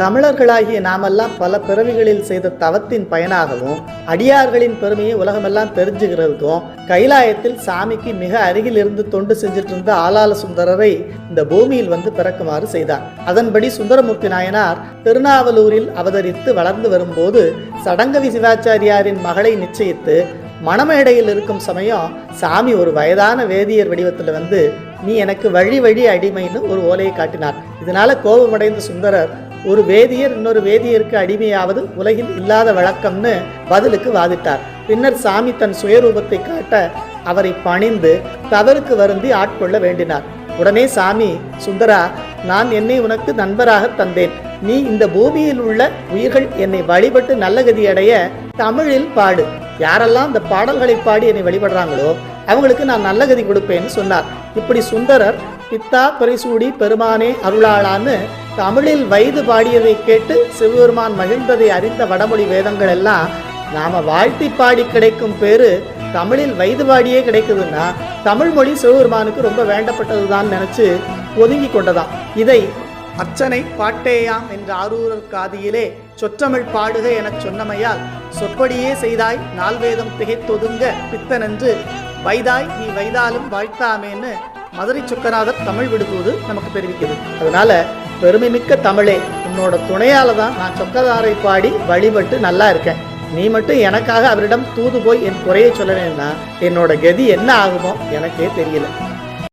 தமிழர்களாகிய நாமெல்லாம் பல பிறவிகளில் செய்த தவத்தின் பயனாகவும் அடியார்களின் பெருமையை உலகமெல்லாம் தெரிஞ்சுக்கிறதுக்கும் கைலாயத்தில் சாமிக்கு மிக அருகில் இருந்து தொண்டு செஞ்சிட்டு இருந்த ஆளாள சுந்தரரை இந்த பூமியில் வந்து பிறக்குமாறு செய்தார். அதன்படி சுந்தரமூர்த்தி நாயனார் திருநாவலூரில் அவதரித்து வளர்ந்து வரும்போது சடங்கவி சிவாச்சாரியாரின் மகளை நிச்சயித்து மணமேடையில் இருக்கும் சமயம் சாமி ஒரு வயதான வேதியர் வடிவத்தில் வந்து நீ எனக்கு வழி வழி அடிமைன்னு ஒரு ஓலையை காட்டினார். இதனால கோபமடைந்த சுந்தரர் ஒரு வேதியர் இன்னொரு வேதியருக்கு அடிமையாவது உலகில் இல்லாத வழக்கம்னு பதிலுக்கு வாதிட்டார். பின்னர் சாமி தன் சுயரூபத்தை காட்ட அவரை பணிந்து தவறுக்கு வருந்தி ஆட்கொள்ள வேண்டினார். உடனே சாமி, சுந்தரா, நான் என்னை உனக்கு நண்பராக தந்தேன். நீ இந்த பூமியில் உள்ள உயிர்கள் என்னை வழிபட்டு நல்ல கதி அடைய தமிழில் பாடு. யாரெல்லாம் இந்த பாடல்களை பாடி என்னை வழிபடுறாங்களோ அவங்களுக்கு நான் நல்ல கதி கொடுப்பேன்னு சொன்னார். இப்படி சுந்தரர் பித்தா பரிசூடி பெருமானே அருளாளான்னு தமிழில் வைது பாடியதை கேட்டு சிவபெருமான் மகிழ்ந்ததை அறிந்த வடமொழி வேதங்கள் எல்லாம் நாம வாழ்த்தி பாடி கிடைக்கும் பேரு தமிழில் வைது பாடியே கிடைக்குதுன்னா தமிழ் மொழி சிவபெருமானுக்கு ரொம்ப வேண்டப்பட்டதுதான் நினைச்சு ஒதுங்கி கொண்டதாம். இதை அர்ச்சனை பாட்டேயாம் என்ற ஆரூரர் காதியிலே சொற்றமிழ் பாடுக எனச் சொன்னமையால் சொற்படியே செய்தாய் நால்வேதம் திகைத்தொதுங்க பித்தனென்று வைதாய் நீ வைதாலும் வாழ்த்தாமேன்னு மதுரை சொக்கநாதர் தமிழ் விடுதூது நமக்கு தெரிவிக்குது. அதனால பெருமைமிக்க தமிழே, உன்னோட துணையால தான் நான் சொக்கதாரை பாடி வழிபட்டு நல்லா இருக்கேன். நீ மட்டும் எனக்காக அவரிடம் தூது போய் என் குறையை சொல்லலைன்னா என்னோட கதி என்ன ஆகுமோ எனக்கே தெரியல.